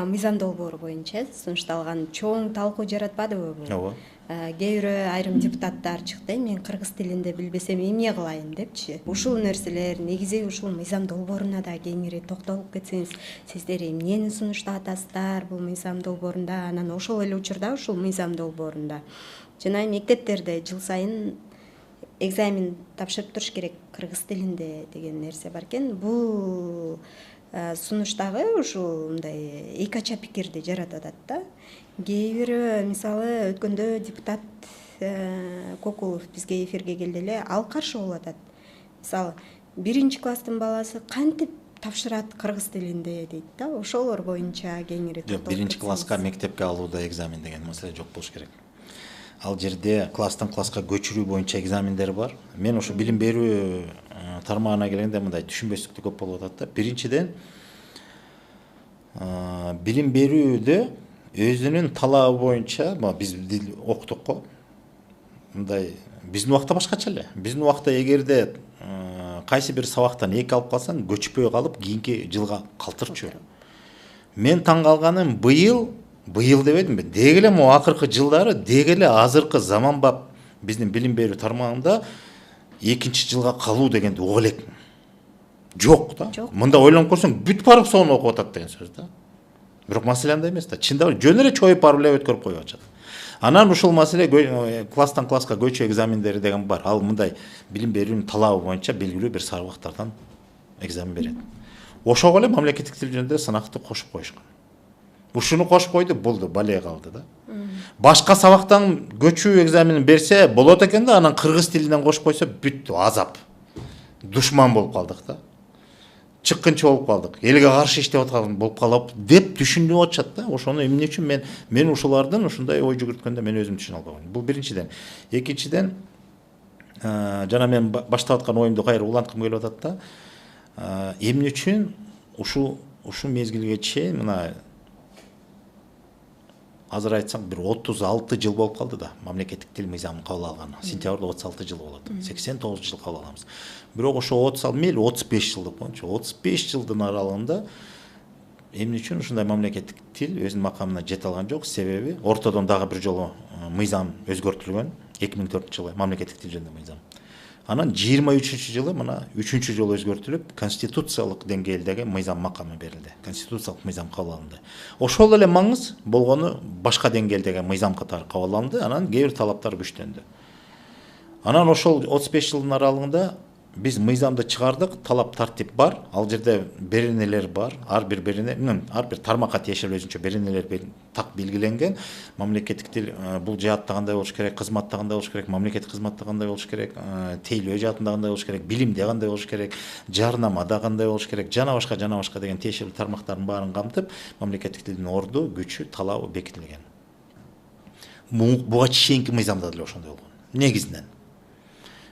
Мыйзам долбоору боюнча сунушталган чоң талкуу жаратпадыбы бул? Ооба. Кээ бирөө айрым депутаттар чыкты, мен кыргыз тилинде билбесем эмне кылайын депчи. Ушул нерселер негизи ушул мыйзам долбооруна да кеңири токтолуп кетсеңиз, сиздер эмнени сунуштап атасыздар бул мыйзам долбоорунда, анан ошол эле учурда ушул мыйзам долбоорунда жана мектептерде жыл сайын экзамен тапшырып туруш керек кыргыз тилинде деген нерсе бар экен. Бул сунуштагы ушул мындай эки ача пикирди жаратып атат да. Кээ бирөө мисалы өткөндө депутат Кокулов бизге эфирге келди эле, ал каршы болуп атат. Мисалы 1-класстын баласы кантип тапшырат кыргыз тилинде дейт да. Ошолор боюнча кеңири Жок, 1-класска мектепке алууда экзамен деген маселе жок болуш керек. Ал жерде класстан класска көчүрүү боюнча экзамендер бар. Мен ошо билим берүү тармагына келгенде мындай түшүнбөстүктүү көп болуп атат да. Биринчиден, билим берүүдө өзүнүн талабы боюнча, биз дил окуттук го. Мындай биздин убакта башкача эле. Биздин убакта эгерде кайсы бир сабактан 2 алып калсаң, көчпөй калып, кийинки жылга калтырчу. Мен таң калганым быйыл дебедимби? Деги эле могу акыркы жылдары, деги эле азыркы заманбап биздин билим берүү тармагында 2-жылга калуу дегенди угуп элекмин. Жок да. Мында ойлонуп көрсөң, бүт барып сону окуп атат деген сөз да. Бирок маселе андай эмес да. Чындап жөн эле чоюп барып эле өткөрүп коюп атышат. Анан ушул маселе класстан класска көчүү экзамендери деген бар. Ал мындай билим берүүнүн талабы боюнча белгилүү бир сабактардан экзамен берет. Ошого эле мамлекеттик тил жөнүндө сынакты кошуп коюшкан. Ушуну кошуп койду, болду, бале калды да. Башка сабактан көчүү экзаменин берсе болот экен да, анан кыргыз тилинен кошуп койсо бүттү, азап. Душман болуп калдык да. Чыккынчы болуп калдык. Элге каршы иштеп аткан болуп калып деп түшүнүп атышат да. Ошону эмне үчүн мен ушулардын ушундай ой жүгүрткөндө мен өзүм түшүнө албаган. Бул биринчиден. Экинчиден, жана мен баштап аткан оюмду кайра уланткым келип атат да. Эмне үчүн ушу мезгилге чейин мына азыр айтсам бир 36 жыл болуп калды да мамлекеттик тил мыйзамын кабыл алганы. Сентябрда 36 жыл болот. 89 жыл кабыл алабыз. Бирок ошо 35 жылдык болчу. 35 жылдын аралыгында эмне үчүн ушундай мамлекеттик тил өзүнүн макамына жете алган жок? Себеби ортодон дагы бир жолу мыйзам өзгөртүлгөн. 2004-жылы мамлекеттик тил жөнүндө мыйзам. Анан 23-жылы мына 3-жолу өзгөртүлүп, конституциялык деңгээлдеги мыйзам макамы берилди. Конституциялык мыйзам кабыл алынды. Ошол эле маңыз болгону башка деңгээлдеги мыйзам катары кабыл алынды, анан кээ бир талаптар күчтөндү. Анан ошол 35 жылдын аралыгында биз мыйзамды чыгардык, талап тартип бар, ал жерде беренелер бар, ар бир тармакка тиешелүү өзүнчө беренелер так белгиленген. Мамлекеттик тил бул жаатта кандай болуш керек, кызматта кандай болуш керек, мамлекеттик кызматта кандай болуш керек, тейлөө жаатында кандай болуш керек, билимде кандай болуш керек, жарнамада кандай болуш керек, жана башка деген тиешелүү тармактардын баарын камтып, мамлекеттик тилдин орду, күчү, талабы бекитилген. Буга чейинки мыйзамда деле ошондой болгон. Негизинен.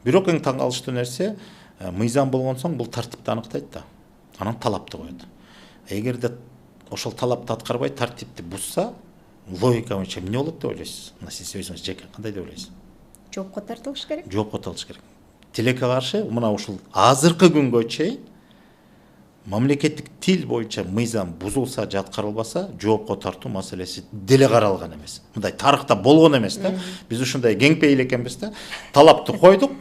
Бирок эң таң калыштуу нерсе, мыйзам болгон соң бул тартипти аныктайт да. Анан талапты коет. Эгерде ошол талапты аткарбай тартипти бузса, логика боюнча эмне болот деп ойлойсуз? Мына сиз өзүңүз жеке кандай деп ойлойсуз? Жоопко тартылыш керек. Жоопко тартылыш керек. Тилекке каршы мына ушул азыркы күнгө чейин мамлекеттик тил боюнча мыйзам бузулса же аткарылбаса, жоопко тартуу маселеси деле каралган эмес. Мындай тарыхта болгон эмес да. Биз ушундай кеңпейил экенбиз да. Талапты койдук.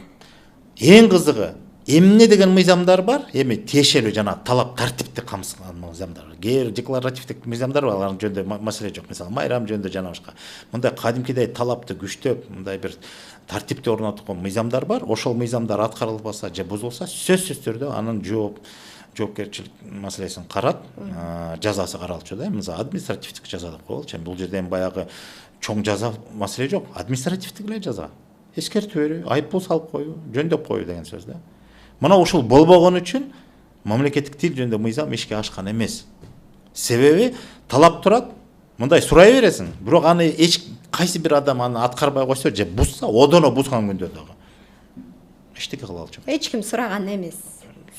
Эң кызыгы эмне деген мыйзамдар бар? Эми тиешелүү жана талап тартипти камсызган мыйзамдар бар. Кээ бир декларативдик мыйзамдар бар, алардын жөнүндө маселе жок. Мисалы, майрам жөнүндө жана башка. Мындай кадимкидей талапты күчтөп, мындай бир тартипти орнотулган мыйзамдар бар. Ошол мыйзамдар аткарылбаса же бузулса, сөзсүз түрдө анын жоопкерчилик маселесин карап, жазасы каралчу да. Мисалы, административдик жаза деп коелучу. Бул жерден баягы чоң жаза маселе жок. Административдик эле жаза. Эскертүү берүү, айыппул салып коюу, жөндөп коюу деген сөз да. Мына ушул болбогон үчүн мамлекеттик тил жөнүндө мыйзам ишке ашкан эмес. Себеби талап турат, мындай сурай бересиң, бирок аны эч кайсы бир адам аны аткарбай койсо же бузса, одоно бузган күндө дагы эчтеке кыла алчу. Эч ким сураган эмес.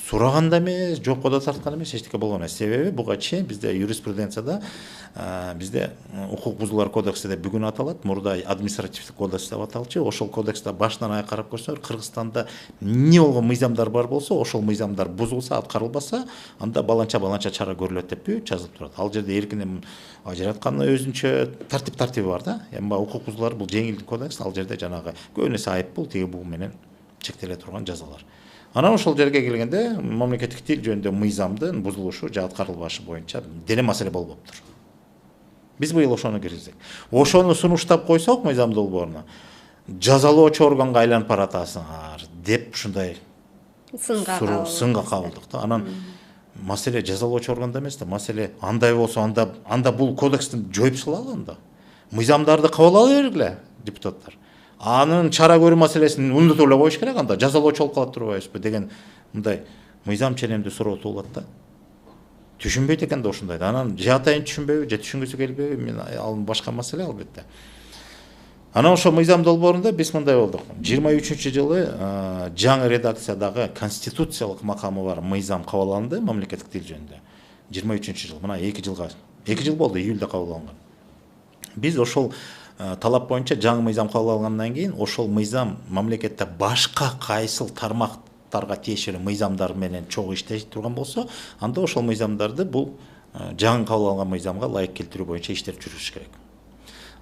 сураганда эмес, жокко да тарткан эмес, эчтеке болгон эмес. Себеби буга чейин бизде юриспруденцияда, бизде укук бузуулар кодекси деп бүгүн аталат, мурда административдик кодекс деп аталчу. Ошол кодексте башынан аяк карап көрсөңөр, Кыргызстанда эмне болгон мыйзамдар бар болсо, ошол мыйзамдар бузулса, аткарылбаса, анда баланча чара көрүлөт деп бүт жазылып турат. Ал жерде эркин ажыраткан өзүнчө тартиби бар да. Эми укук бузуулар бул жеңил кодекс, ал жерде жанагы көбүнесе айыппул, тиги бул менен чектеле турган жазалар. Анан ошол жерге келгенде мамлекеттик тил жөнүндө мыйзамдын бузулушу же аткарылбашы боюнча деле маселе болбоптур. Биз быйыл ошону киргиздик. Ошону сунуштап койсок мыйзам долбооруна, жазалоочу органга айланып баратасыңар деп ушундай сынга кабылдык да. Анан маселе жазалоочу органда эмес да, маселе андай болсо анда бул кодекстин жоюп салалы анда. Мыйзамдарды кабыл ала бергиле депутаттар. Анын чара көрүү маселесин унутуп эле коюш керек, анда жазалоочу болуп калат турбайбызбы деген мындай мыйзам ченемдүү суроо туулат да. Түшүнбөйт экен да ушундайды. Анан же атайын түшүнбөйбү, же түшүнгүсү келбейби, мен ал башка маселе албетте. Анан ошо мыйзам долбоорунда биз мындай болдук. 23-жылы жаңы редакциядагы конституциялык макамы бар мыйзам кабыл алынды мамлекеттик тил жөнүндө. 23-жыл, мына 2 жыл болду, июлда кабыл алынган. Биз ошол талап боюнча жаңы мыйзам кабыл алгандан кийин ошол мыйзам мамлекетте башка кайсыл тармактарга тиешелүү мыйзамдар менен чогуу иштей турган болсо, анда ошол мыйзамдарды бул жаңы кабыл алган мыйзамга ылайык келтирүү боюнча иштер жүрүш керек.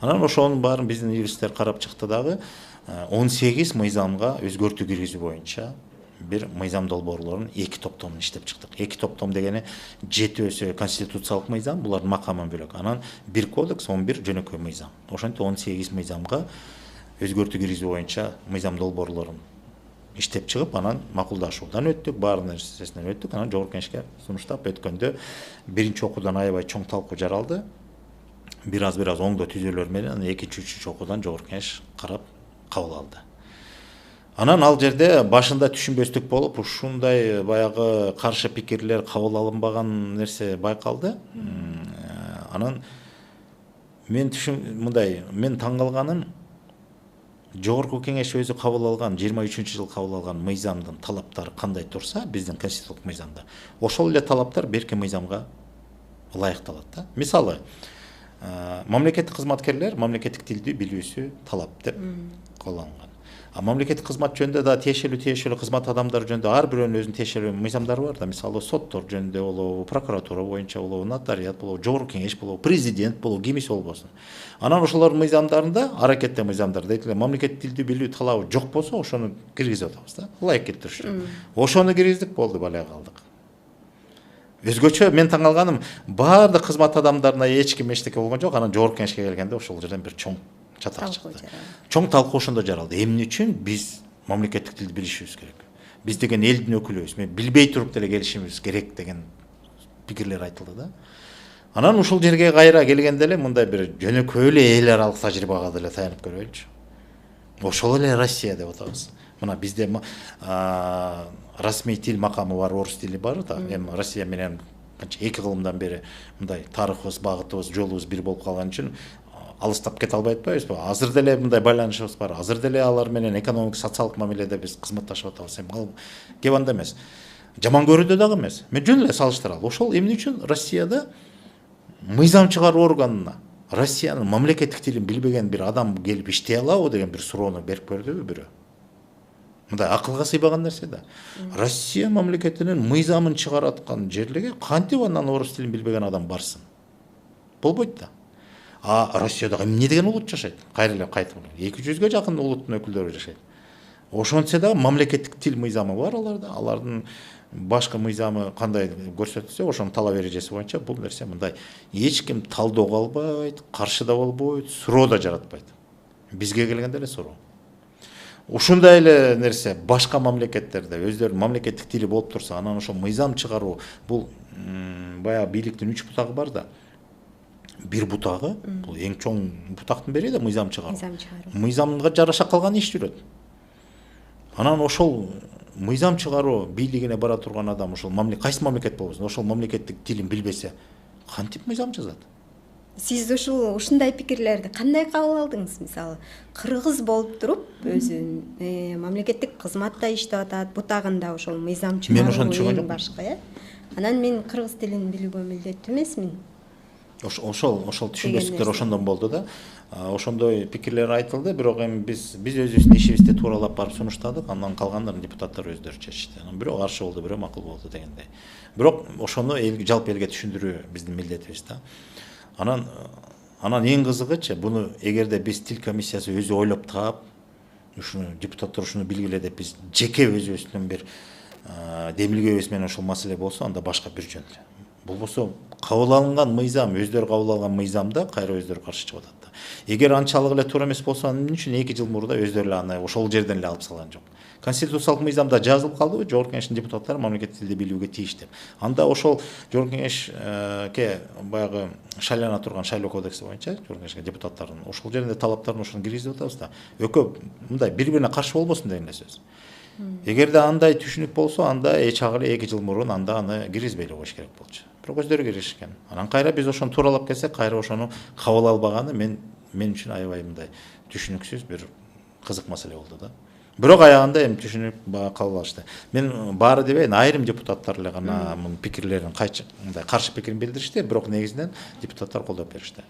Анан ошонун баарын биздин юристтер карап чыкты дагы, 18 мыйзамга өзгөртүү киргизүү боюнча бир мыйзам долбоорлорун 2 топтомун иштеп чыктык. 2 топтом дегени 7 конституциялык мыйзам, булардын макамы бөлөк. Анан 1 кодекс, 11 жөнөкөй мыйзам. Ошентип 18 мыйзамга өзгөртүү киргизүү боюнча мыйзам долбоорлорун иштеп чыгып, анан макулдашуудан өттүк, баарын нерсесинен өттүк, анан жогорку кеңешке сунуштап өткөндө биринчи окуудан аябай чоң талкуу жаралды. Бир аз оңдоо түзөөлөр менен экинчи, үчүнчү окуудан жогорку кеңеш карап кабыл алды. Анан ал жерде башында түшүнбөстүк болуп, ушундай баягы каршы пикирлер кабыл алынбаган нерсе байкалды. Анан мен таң калганым, жогорку кеңеш өзү кабыл алган 23-жыл кабыл алган мыйзамдын талаптары кандай турса, биздин конституциялык мыйзамда, ошол эле талаптар берки мыйзамга ылайыкталат да. Мисалы, мамлекеттик кызматкерлер мамлекеттик тилди билүүсү талап деп коллонгон. Мамлекеттик кызмат жөнүндө да тиешелүү кызмат адамдары жөнүндө ар бирөөнүн өзүнүн тиешелүү мыйзамдары бар да. Мисалы, соттор жөнүндө болобу, прокуратура боюнча болобу, нотариат болобу, жогорку кеңеш болобу, президент болобу, кимиси болбосун. Анан ошолордун мыйзамдарында, аракетте мыйзамдар дейт эле, мамлекеттик тилди билүү талабы жок болсо, ошону киргизип атабыз да. Ылайык келтириш үчүн. Ошону киргиздик, болду, балай калдык. Өзгөчө мен таң калганым, баардык кызмат адамдарына эч ким эчтеке болгон жок, анан жогорку кеңешке келгенде ошол жерден бир чоң чатак чыкты. Чоң талкуу ошондо жаралды. Эмне үчүн биз мамлекеттик тилди билишибиз керек? Биз деген элдин өкүлүбүз, билбей туруп деле келишибиз керек деген пикирлер айтылды да. Анан ушул жерге кайра келгенде эле мындай бир жөнөкөй эле эл аралык тажрыйбага деле таянып көрөлүчү. Ошол эле Россия деп атабыз. Мына бизде расмий тил макамы бар, орус тили бар да. Эми Россия менен канча 2 кылымдан бери мындай тарыхыбыз, багытыбыз, жолубуз бир болуп калган үчүн алыстап кете албай атпайбызбы? Азыр деле мындай байланышыбыз бар. Азыр деле алар менен экономик, социалдык мамиледе биз кызматташып атабыз. Эми кеп анда эмес. Жаман көрүүдө дагы эмес. Мен жөн эле салыштыралы. Ошол эмне үчүн Россияда мыйзам чыгаруу органына Россиянын мамлекеттик тилин билбеген бир адам келип иштей алабы деген бир суроону берип көрдүбү бирөө? Мындай акылга сыйбаган нерсе да. Россия мамлекетинин мыйзамын чыгараткан жерлерге кантип андан орус тилин билбеген адам барсын? Болбойт да. Россияда эмне деген улут жашайт? Кайтып 200-ге жакын улуттун өкүлдөрү жашайт. Ошентсе дагы мамлекеттик тил мыйзамы бар аларда. Алардын башка мыйзамы кандай көрсөтүлсө, ошонун талап эрежеси боюнча бул нерсе мындай эч ким талдоого албайт, каршы да болбойт, суроо да жаратпайт. Бизге келгенде эле суроо. Ушундай эле нерсе башка мамлекеттерде өздөрүнүн мамлекеттик тили болуп турса, анан ошо мыйзам чыгаруу, бул баягы бийликтин 3 бутагы бар да. Бир бутагы, бул эң чоң бутактын бири да мыйзам чыгаруу. Мыйзамга жараша калган иш жүрөт. Анан ошол мыйзам чыгаруу бийлигине бара турган адам ошол кайсы мамлекет болбосун, ошол мамлекеттик тилин билбесе, кантип мыйзам жазат? Сиз ушундай пикирлерди кандай кабыл алдыңыз? Мисалы, кыргыз болуп туруп, өзү мамлекеттик кызматта иштеп атат, бутагында ошол мыйзам Мен чыгаруу ошону түшүнгөн эң жокмун. башка, Анан мен кыргыз тилин билүүгө милдеттүү эмесмин Ошол түшүнбөстүктөр нерсе. ошондон болду да. Ошондой пикирлер айтылды, бирок эми биз өзүбүздүн ишибизди тууралап барып сунуштадык, андан калгандарын депутаттар өздөрү чечишти. Бирөө каршы болду, бирөө макул болду дегендей. Бирок ошону жалпы элге түшүндүрүү биздин милдетибиз да. Анан эң кызыгычы, буну эгерде биз тил комиссиясы өзү ойлоп таап, ушуну депутаттар ушуну билгиле деп биз жеке өзүбүздүн бир демилгебиз менен ошол маселе болсо, анда башка бир жөн эле. Болбосо кабыл алынган мыйзам, өздөрү кабыл алган мыйзамда кайра өздөрү каршы чыгып атат да. Эгер анчалык эле туура эмес болсо, эмне үчүн 2 жыл мурда өздөрү эле аны ошол жерден эле алып салган жок? Конституциялык мыйзамда жазылып калдыбы, Жогорку Кеңештин депутаттары мамлекеттик тилди билүүгө тийиш деп. Анда ошол Жогорку Кеңешке баягы шайлана турган шайлоо кодекси боюнча Жогорку Кеңешке депутаттардын ошол жеринде талаптарын ошону киргизип атабыз да. Экөө мындай бири-бирине каршы болбосун деген эле сөз. Эгерде андай түшүнүк болсо, анда эч ак эле 2 жыл мурун анда аны киргизбей эле коюш керек болчу. Бирок өздөрү киргизишкен. Анан кайра биз ошону тууралап келсек, кайра ошону кабыл албаганы мен үчүн аябай мындай түшүнүксүз бир кызык маселе болду да. Бирок аягында эми түшүнүп кабыл алышты. Мен баары дебейин, айрым депутаттар эле гана мунун пикирлерин мындай каршы пикирин билдиришти, бирок негизинен депутаттар колдоп беришти.